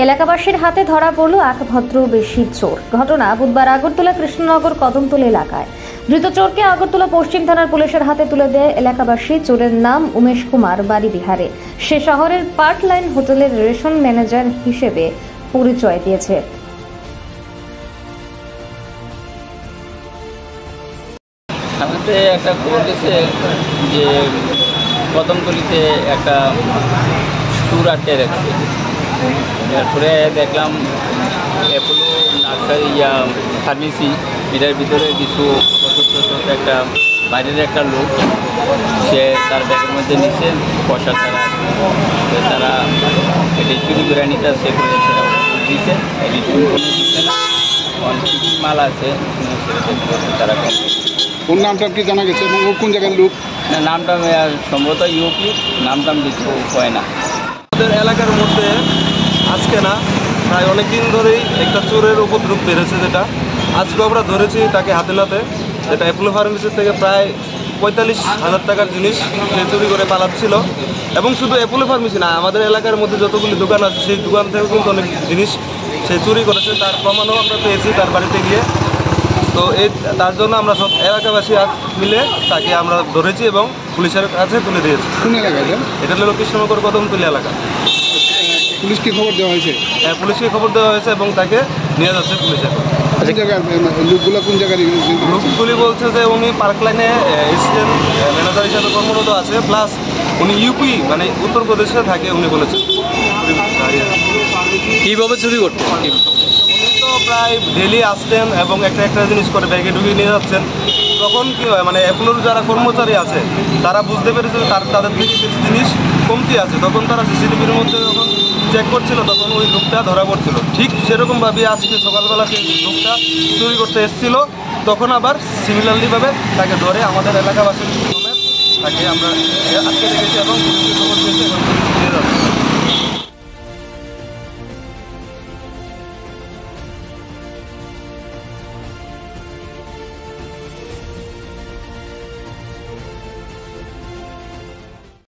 এলাকাবাসীর হাতে ধরা পড়ল এক ভদ্রবেশী চোর। ঘটনা বুধবার আগরতলা কৃষ্ণনগর কদমতলী এলাকায়। ধৃত চোরকে আগরতলা পশ্চিম থানার পুলিশের হাতে তুলে দেয় এলাকাবাসী। চোরের নাম উমেশ কুমার, বাড়ি বিহারে। সে শহরের পার্ক লাইন হোটেলের রেশন ম্যানেজার হিসেবে পরিচয় দিয়েছে। আমাদের একটা খবর গেছে যে কদমতলীতে একটা চোর আটকে রাখছে। এরপরে দেখলাম অ্যাপোলো নার্সারি ফার্মেসি, এটার ভিতরে কিছু একটা বাইরের একটা লোক, সে তার ব্যাগের মধ্যে নিচ্ছে পয়সা ছাড়া। তারা এটি চুরি করে নিতে সে করে সেটা দিচ্ছে, এটি চুরি করে দিচ্ছে না। কী কী মাল আছে তারা ওর নামটা কি জানা গেছে এবং ও কোন জায়গার লোক? না, নামটা সম্ভবত ইউপি, নামটা কিছু হয় না। আমাদের এলাকার মধ্যে আজকে না, প্রায় অনেক দিন ধরেই একটা চোরের উপদ্রব বেড়েছে, যেটা আজকে আমরা ধরেছি তাকে হাতে নাতে। যেটা অ্যাপোলো ফার্মেসির থেকে প্রায় 45,000 টাকার জিনিস সে চুরি করে পালাচ্ছিল। এবং শুধু অ্যাপোলো ফার্মেসি না, আমাদের এলাকার মধ্যে যতগুলি দোকান আছে সেই দোকান থেকে কিন্তু অনেক জিনিস সে চুরি করেছে। তার প্রমাণও আমরা পেয়েছি তার বাড়িতে গিয়ে। তো তার জন্য আমরা সব এলাকাবাসী আজ মিলে তাকে আমরা ধরেছি এবং পুলিশের কাছে তুলে দিয়েছি। কোন এলাকায়? এটা হলো কৃষ্ণনগর কদমতলী এলাকা। পুলিশকে খবর দেওয়া হয়েছে? হ্যাঁ, পুলিশকে খবর দেওয়া হয়েছে এবং তাকে নিয়ে যাচ্ছে পুলিশের। কোন জায়গায় লোকগুলো, কোন জায়গায় লোকগুলি বলছে যে উনি পার্ক লাইনে অ্যাসিস্ট্যান্ট ম্যানেজার হিসাবে কর্মরত আছে, প্লাস উনি ইউপি মানে উত্তরপ্রদেশে থাকে উনি বলেছেন। কীভাবে চুরি করতেন? উনি তো প্রায় ডেলি আসতেন এবং একটা জিনিস করে ব্যাগে ঢুকিয়ে নিয়ে যাচ্ছেন। তখন কী হয়, মানে অ্যাপোলোর যারা কর্মচারী আছে তারা বুঝতে পেরেছে তাদের থেকে কিছু জিনিস কমতি আছে। তখন তারা সিসিটিভির মধ্যে যখন চেক করছিল তখন ওই লোকটা ধরা পড়ছিল। ঠিক সেরকমভাবে আজকে সকালবেলা সেই লোকটা চুরি করতে এসেছিল, তখন আবার সিমিলারলিভাবে তাকে ধরে আমাদের এলাকাবাসীর তাকে আমরা আটকে রেখেছি এবং